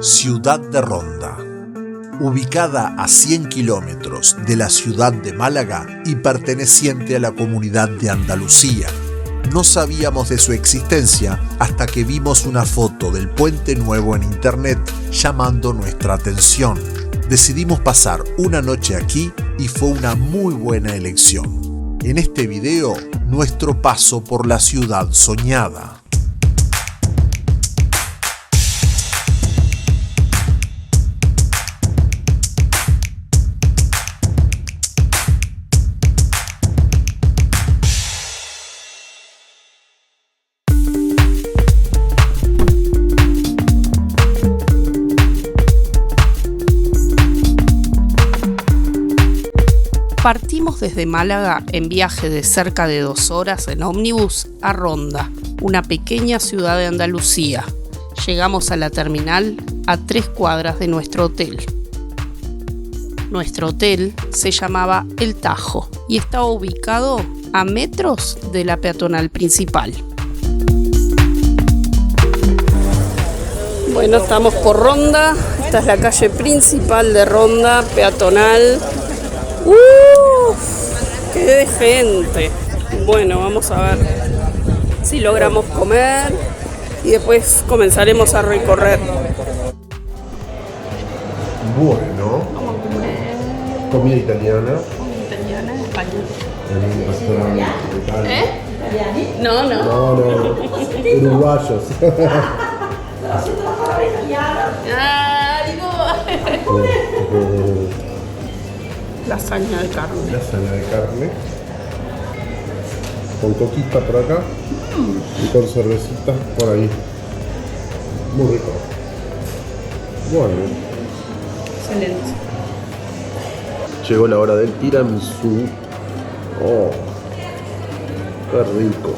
Ciudad de Ronda. Ubicada a 100 kilómetros de la ciudad de Málaga y perteneciente a la comunidad de Andalucía. No sabíamos de su existencia hasta que vimos una foto del puente nuevo en internet llamando nuestra atención. Decidimos pasar una noche aquí y fue una muy buena elección. En este video, nuestro paso por la ciudad soñada. Partimos desde Málaga en viaje de cerca de 2 horas en ómnibus a Ronda, una pequeña ciudad de Andalucía. Llegamos a la terminal a 3 cuadras de nuestro hotel. Nuestro hotel se llamaba El Tajo y estaba ubicado a metros de la peatonal principal. Bueno, estamos por Ronda. Esta es la calle principal de Ronda, peatonal. ¡Qué de gente! Bueno, vamos a ver si logramos comer y después comenzaremos a recorrer. Bueno, comida italiana. Italiana, española. En un restaurante italiano. No. Uruguayos. Lasaña de carne. Lasaña de carne. Con coquita por acá. Y con cervecita por ahí. Muy rico. Bueno. Excelente. Llegó la hora del tiramisú. Oh, qué rico.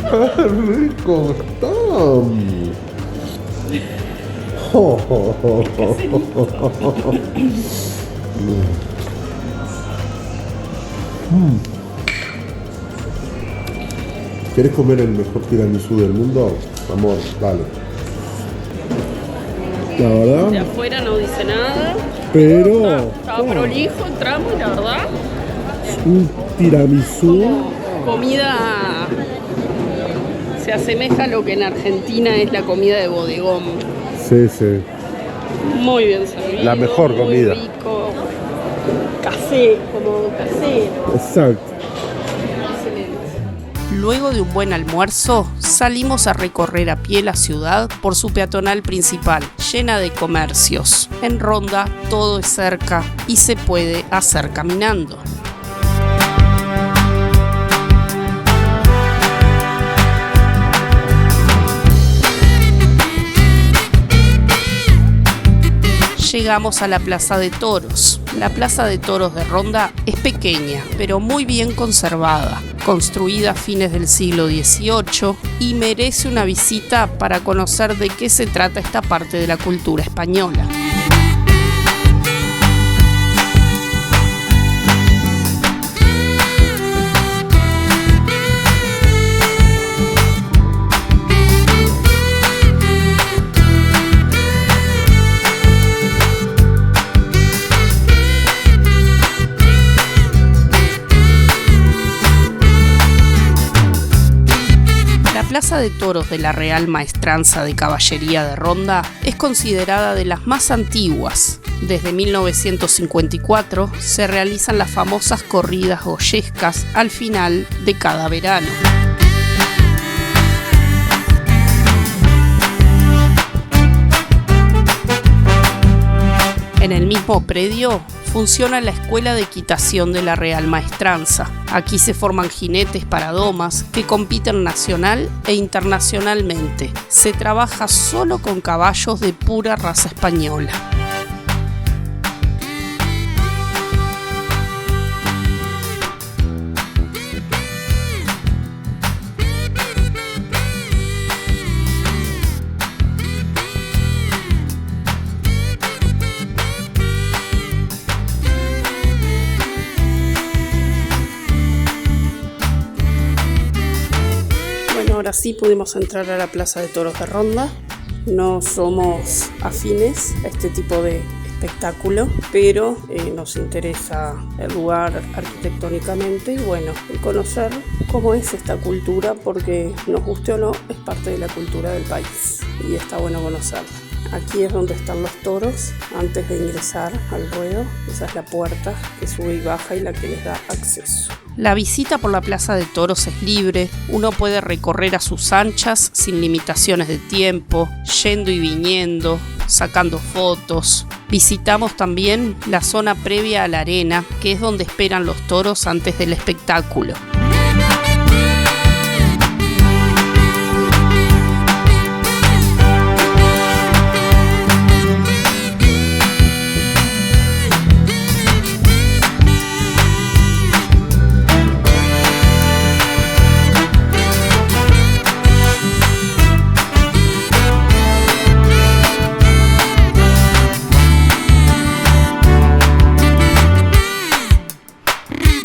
¡Qué rico está! ¿Quieres comer el mejor tiramisú del mundo? Amor, dale. La verdad. De afuera no dice nada. Pero. Estaba prolijo, entramos y la verdad. Un tiramisú. Comida se asemeja a lo que en Argentina es la comida de bodegón. Sí. Muy bien servido. La mejor comida. Muy rico. Como casero. Exacto. Luego de un buen almuerzo, salimos a recorrer a pie la ciudad por su peatonal principal, llena de comercios. En Ronda todo es cerca y se puede hacer caminando. Llegamos a la Plaza de Toros. La Plaza de Toros de Ronda es pequeña, pero muy bien conservada, construida a fines del siglo XVIII y merece una visita para conocer de qué se trata esta parte de la cultura española. La Plaza de Toros de la Real Maestranza de Caballería de Ronda es considerada de las más antiguas. Desde 1954 se realizan las famosas corridas goyescas al final de cada verano. En el mismo predio funciona la Escuela de Equitación de la Real Maestranza. Aquí se forman jinetes para domas que compiten nacional e internacionalmente. Se trabaja solo con caballos de pura raza española. Así pudimos entrar a la Plaza de Toros de Ronda. No somos afines a este tipo de espectáculo, pero nos interesa el lugar arquitectónicamente y bueno, el conocer cómo es esta cultura, porque nos guste o no, es parte de la cultura del país y está bueno conocerla. Aquí es donde están los toros antes de ingresar al ruedo. Esa es la puerta que sube y baja y la que les da acceso. La visita por la Plaza de Toros es libre, uno puede recorrer a sus anchas sin limitaciones de tiempo, yendo y viniendo, sacando fotos. Visitamos también la zona previa a la arena, que es donde esperan los toros antes del espectáculo.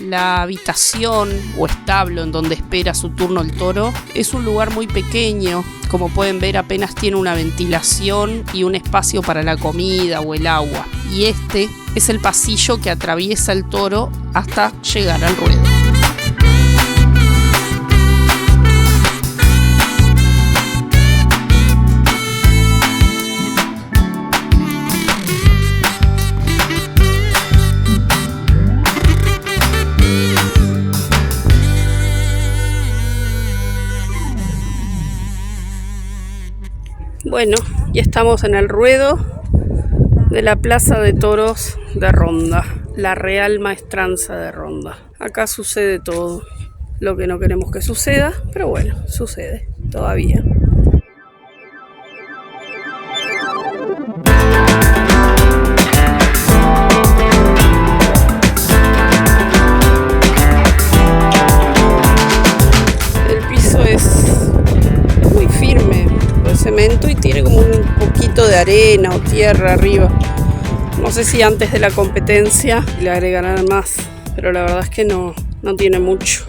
La habitación o establo en donde espera su turno el toro es un lugar muy pequeño. Como pueden ver, apenas tiene una ventilación y un espacio para la comida o el agua. Y este es el pasillo que atraviesa el toro hasta llegar al ruedo. Bueno, ya estamos en el ruedo de la Plaza de Toros de Ronda, la Real Maestranza de Ronda. Acá sucede todo lo que no queremos que suceda, pero bueno, sucede todavía. El piso es muy firme, cemento, y tiene como un poquito de arena o tierra arriba. No sé si antes de la competencia le agregarán más, pero la verdad es que no tiene mucho.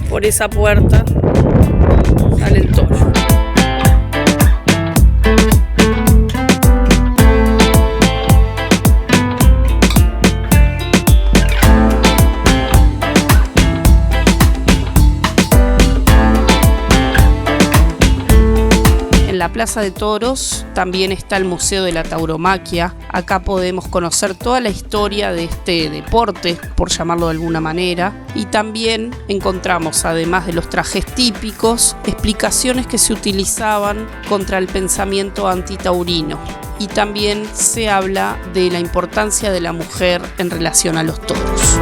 Por esa puerta sale el toro. En la Plaza de Toros también está el Museo de la Tauromaquia. Acá podemos conocer toda la historia de este deporte, por llamarlo de alguna manera, y también encontramos, además de los trajes típicos, explicaciones que se utilizaban contra el pensamiento antitaurino. Y también se habla de la importancia de la mujer en relación a los toros.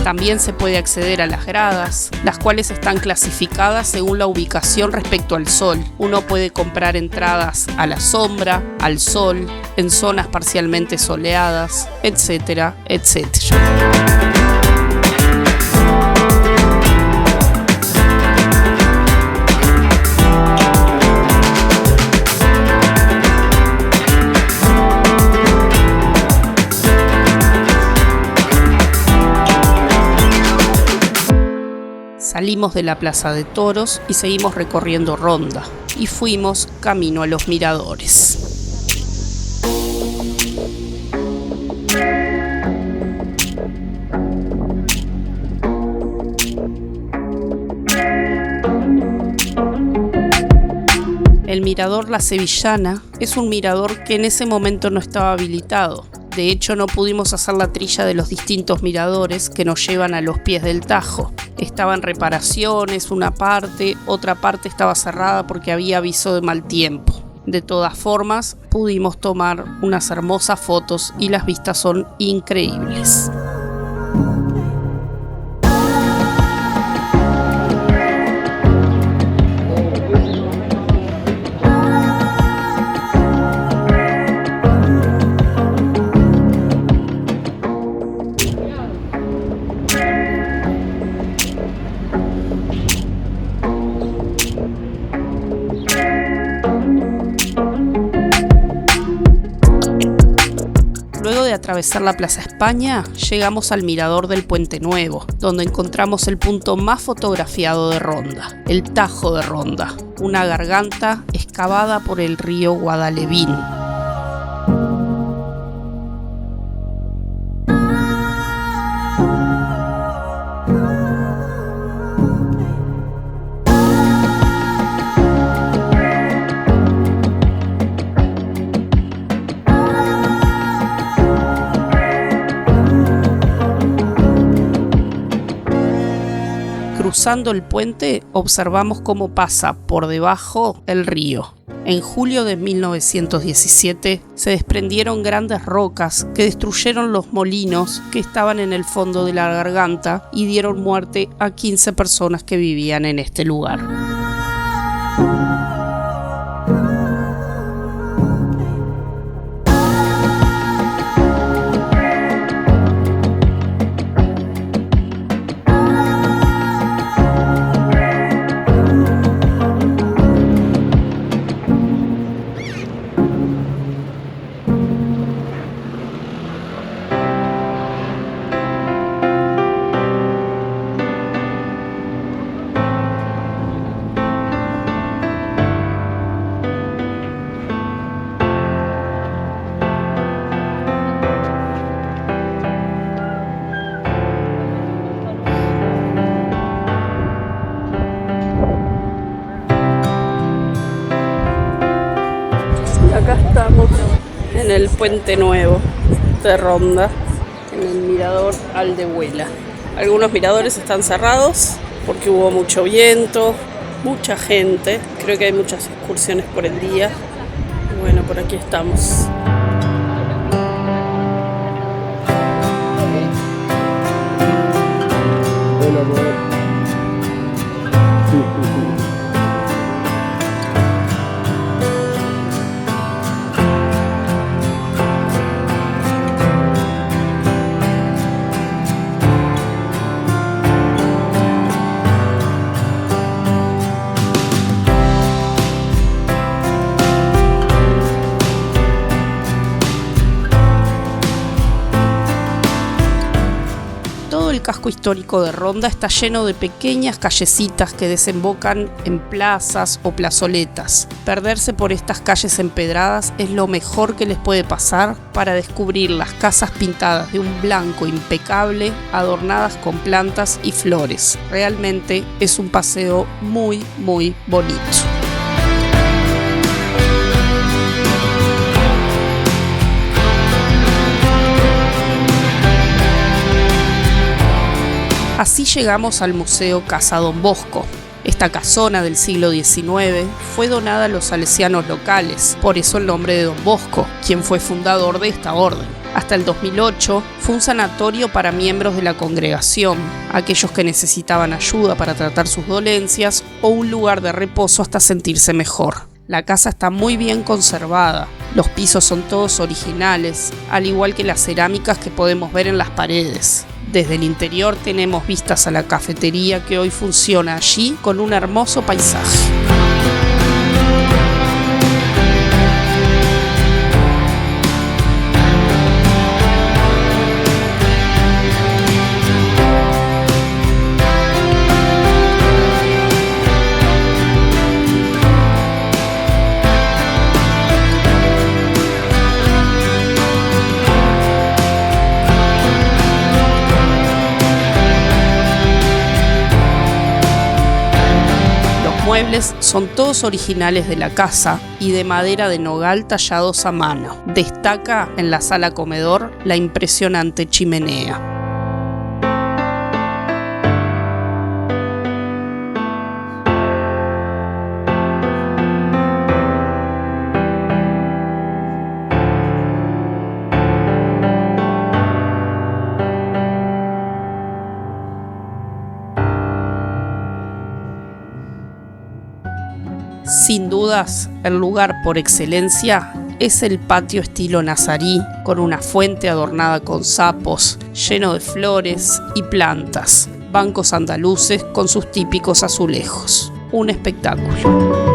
También se puede acceder a las gradas, las cuales están clasificadas según la ubicación respecto al sol. Uno puede comprar entradas a la sombra, al sol, en zonas parcialmente soleadas, etcétera, etcétera. Salimos de la Plaza de Toros y seguimos recorriendo Ronda y fuimos camino a los miradores. El mirador La Sevillana es un mirador que en ese momento no estaba habilitado. De hecho, no pudimos hacer la trilla de los distintos miradores que nos llevan a los pies del Tajo. Estaba en reparaciones una parte, otra parte estaba cerrada porque había aviso de mal tiempo. De todas formas, pudimos tomar unas hermosas fotos y las vistas son increíbles. atravesar la Plaza España, llegamos al mirador del Puente Nuevo, donde encontramos el punto más fotografiado de Ronda, el Tajo de Ronda, una garganta excavada por el río Guadalevín. Cruzando el puente, observamos cómo pasa por debajo el río. En julio de 1917 se desprendieron grandes rocas que destruyeron los molinos que estaban en el fondo de la garganta y dieron muerte a 15 personas que vivían en este lugar. Acá estamos en el Puente Nuevo de Ronda, en el mirador Aldehuela. Algunos miradores están cerrados porque hubo mucho viento, mucha gente. Creo que hay muchas excursiones por el día. Y bueno, por aquí estamos. El casco histórico de Ronda está lleno de pequeñas callecitas que desembocan en plazas o plazoletas. Perderse por estas calles empedradas es lo mejor que les puede pasar para descubrir las casas pintadas de un blanco impecable, adornadas con plantas y flores. Realmente es un paseo muy, muy bonito. Así llegamos al Museo Casa Don Bosco. Esta casona del siglo XIX fue donada a los salesianos locales, por eso el nombre de Don Bosco, quien fue fundador de esta orden. Hasta el 2008 fue un sanatorio para miembros de la congregación, aquellos que necesitaban ayuda para tratar sus dolencias o un lugar de reposo hasta sentirse mejor. La casa está muy bien conservada, los pisos son todos originales, al igual que las cerámicas que podemos ver en las paredes. Desde el interior tenemos vistas a la cafetería que hoy funciona allí con un hermoso paisaje. Los muebles son todos originales de la casa y de madera de nogal tallados a mano. Destaca en la sala comedor la impresionante chimenea. Sin dudas, el lugar por excelencia es el patio estilo nazarí, con una fuente adornada con sapos, lleno de flores y plantas, bancos andaluces con sus típicos azulejos. Un espectáculo.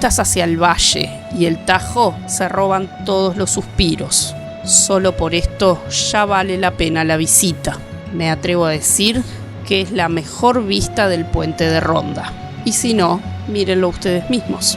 vistas hacia el valle y el Tajo se roban todos los suspiros. Solo por esto ya vale la pena la visita. Me atrevo a decir que es la mejor vista del puente de Ronda. Y si no, mírenlo ustedes mismos.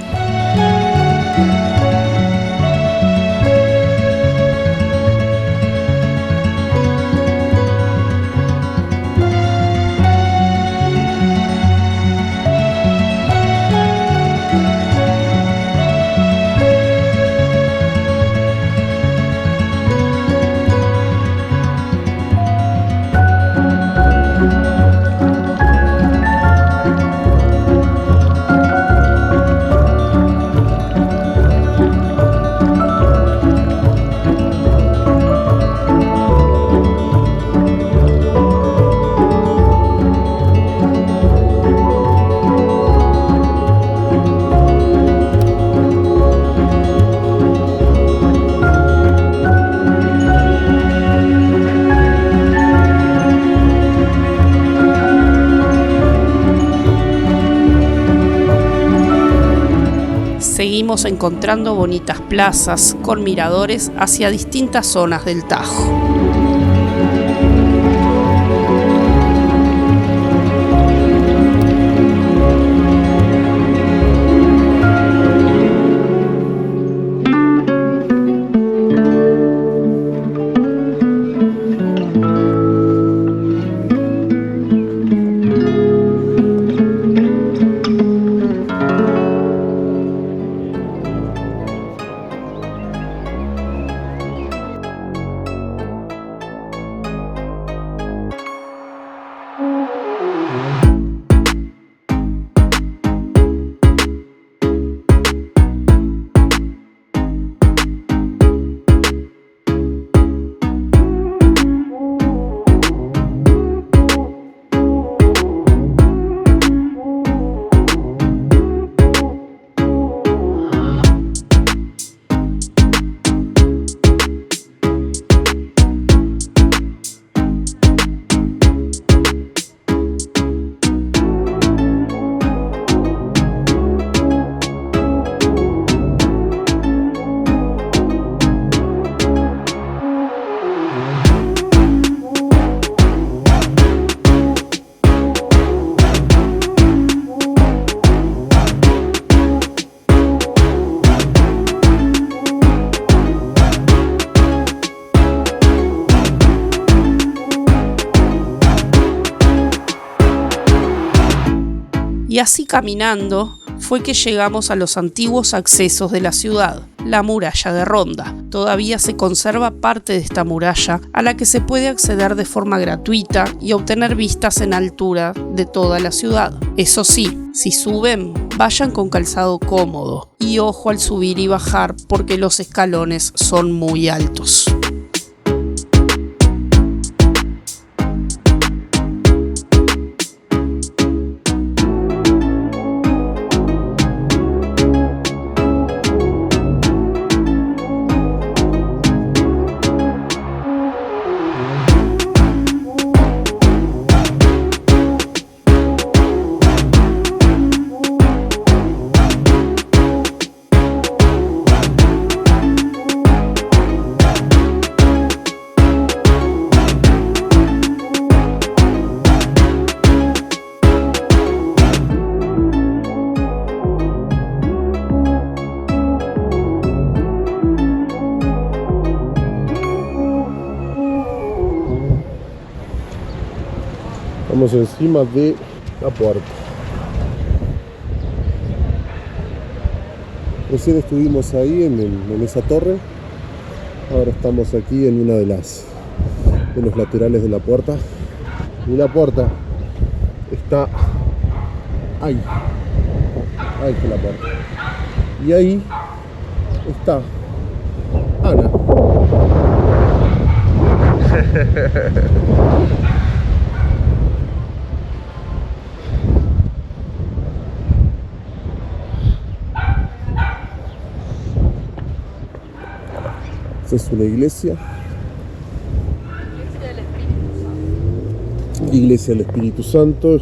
Seguimos encontrando bonitas plazas con miradores hacia distintas zonas del Tajo. Y así caminando fue que llegamos a los antiguos accesos de la ciudad, la muralla de Ronda. Todavía se conserva parte de esta muralla a la que se puede acceder de forma gratuita y obtener vistas en altura de toda la ciudad. Eso sí, si suben, vayan con calzado cómodo y ojo al subir y bajar porque los escalones son muy altos. Estamos encima de la puerta. Recién estuvimos ahí en esa torre. Ahora estamos aquí en una de los laterales de la puerta. Y la puerta está ahí. Ahí está la puerta. Y ahí está Ana. Esta es una iglesia. Iglesia del Espíritu Santo.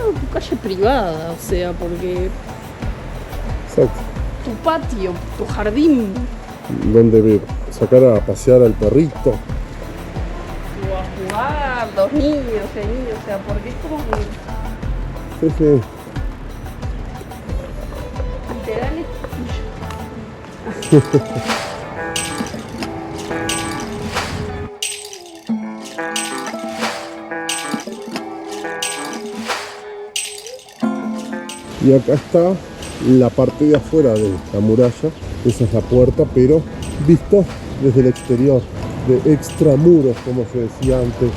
considerado tu calle privada, o sea, porque Exacto. tu patio, tu jardín, Donde sacar a pasear al perrito. o a jugar, los niños, o sea, porque es como que Sí, sí. literal es tuyo. Y acá está la parte de afuera de la muralla. Esa es la puerta, pero visto desde el exterior, de extramuros, como se decía antes.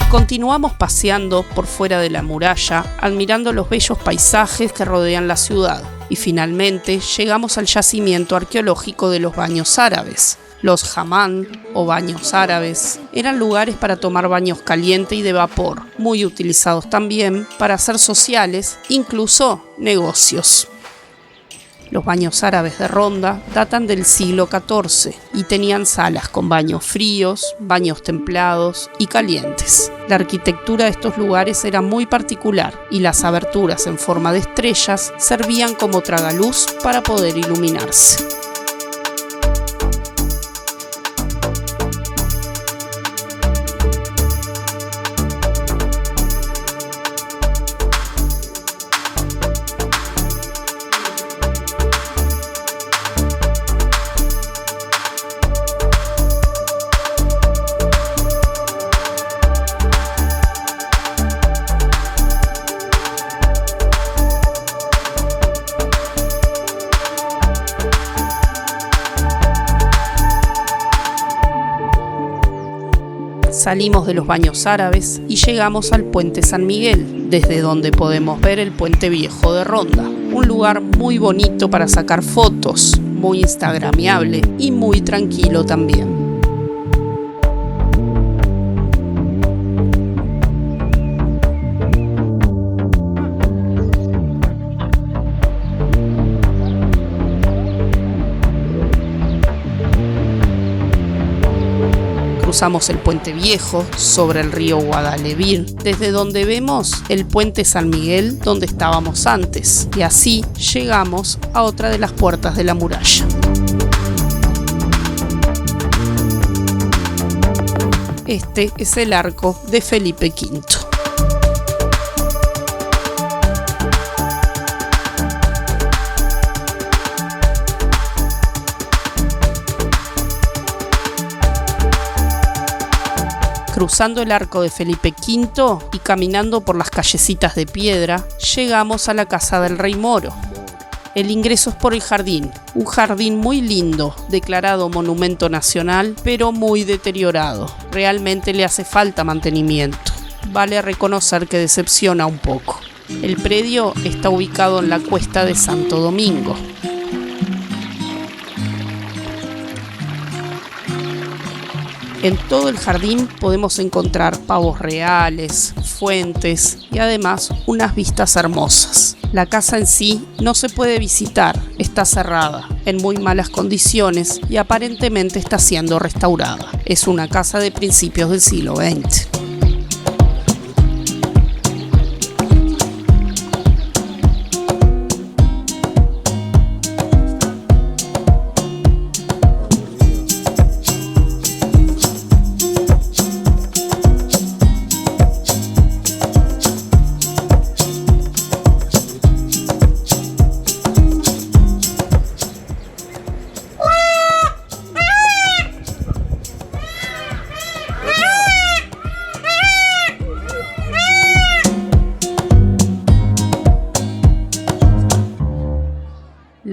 Continuamos paseando por fuera de la muralla, admirando los bellos paisajes que rodean la ciudad, y finalmente llegamos al yacimiento arqueológico de los baños árabes. Los hammam, o baños árabes, eran lugares para tomar baños caliente y de vapor, muy utilizados también para hacer sociales, incluso negocios. Los baños árabes de Ronda datan del siglo XIV y tenían salas con baños fríos, baños templados y calientes. La arquitectura de estos lugares era muy particular y las aberturas en forma de estrellas servían como tragaluz para poder iluminarse. Salimos de los baños árabes y llegamos al Puente San Miguel, desde donde podemos ver el Puente Viejo de Ronda. Un lugar muy bonito para sacar fotos, muy instagramiable y muy tranquilo también. Cruzamos el Puente Viejo sobre el río Guadalquivir, desde donde vemos el Puente San Miguel donde estábamos antes, y así llegamos a otra de las puertas de la muralla. Este es el arco de Felipe V. Cruzando el arco de Felipe V y caminando por las callecitas de piedra, llegamos a la casa del Rey Moro. El ingreso es por el jardín, un jardín muy lindo, declarado monumento nacional, pero muy deteriorado. Realmente le hace falta mantenimiento. Vale reconocer que decepciona un poco. El predio está ubicado en la cuesta de Santo Domingo. En todo el jardín podemos encontrar pavos reales, fuentes y además unas vistas hermosas. La casa en sí no se puede visitar, está cerrada, en muy malas condiciones y aparentemente está siendo restaurada. Es una casa de principios del siglo XX.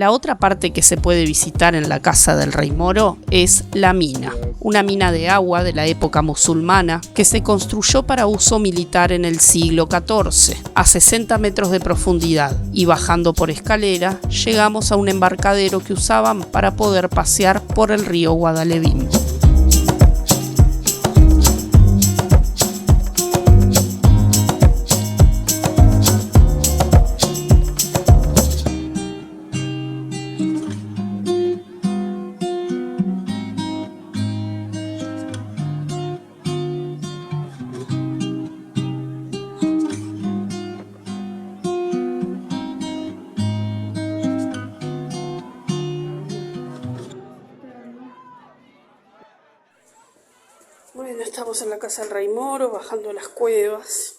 La otra parte que se puede visitar en la casa del Rey Moro es la mina, una mina de agua de la época musulmana que se construyó para uso militar en el siglo XIV, a 60 metros de profundidad, y bajando por escalera llegamos a un embarcadero que usaban para poder pasear por el río Guadalevim. Bueno, estamos en la casa del Rey Moro, bajando las cuevas.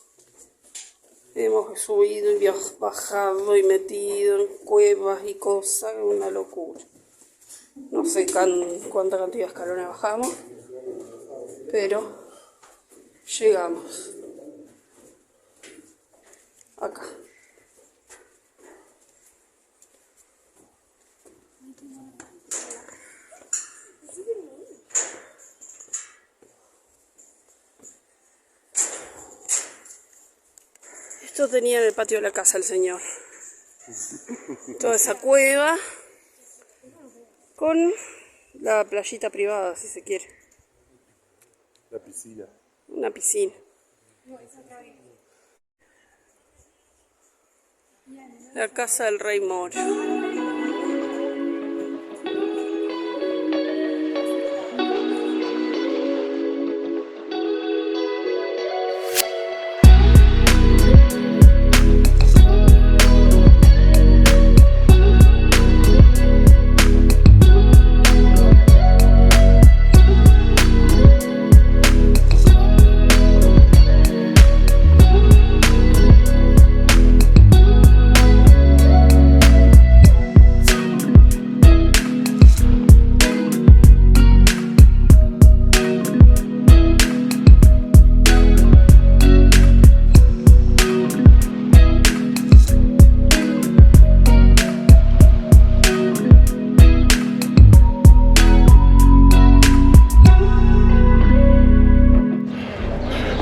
Hemos subido y bajado y metido en cuevas y cosas, una locura. No sé cuánta cantidad de escalones bajamos, pero llegamos acá. Esto tenía en el patio de la casa el señor. Toda esa cueva con la playita privada, si se quiere. La piscina. Una piscina. La casa del Rey Moro.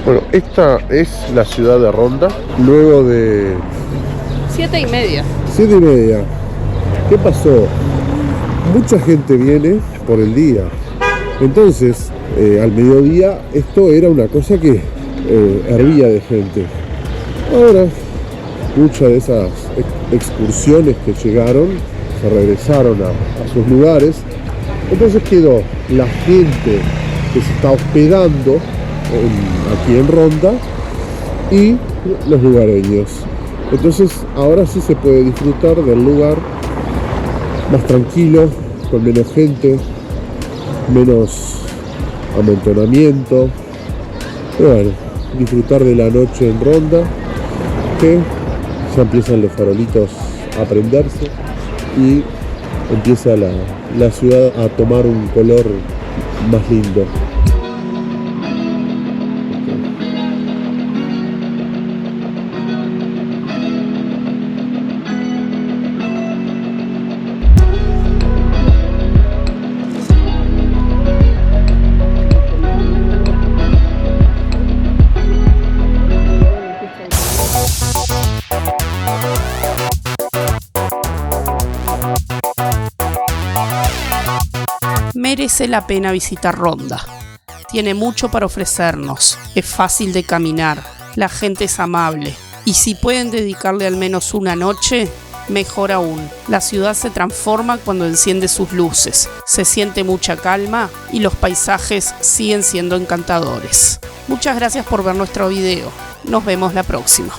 Bueno, esta es la ciudad de Ronda, luego de 7:30. 7:30. ¿Qué pasó? Mucha gente viene por el día. Entonces, al mediodía, esto era una cosa que hervía de gente. Ahora, muchas de esas excursiones que llegaron se regresaron a sus lugares. Entonces quedó la gente que se está hospedando aquí en Ronda y los lugareños. Entonces ahora sí se puede disfrutar del lugar más tranquilo, con menos gente, menos amontonamiento. Pero bueno, disfrutar de la noche en Ronda, que ya empiezan los farolitos a prenderse y empieza la ciudad a tomar un color más lindo. Merece la pena visitar Ronda. Tiene mucho para ofrecernos, es fácil de caminar, la gente es amable y si pueden dedicarle al menos una noche, mejor aún. La ciudad se transforma cuando enciende sus luces, se siente mucha calma y los paisajes siguen siendo encantadores. Muchas gracias por ver nuestro video, nos vemos la próxima.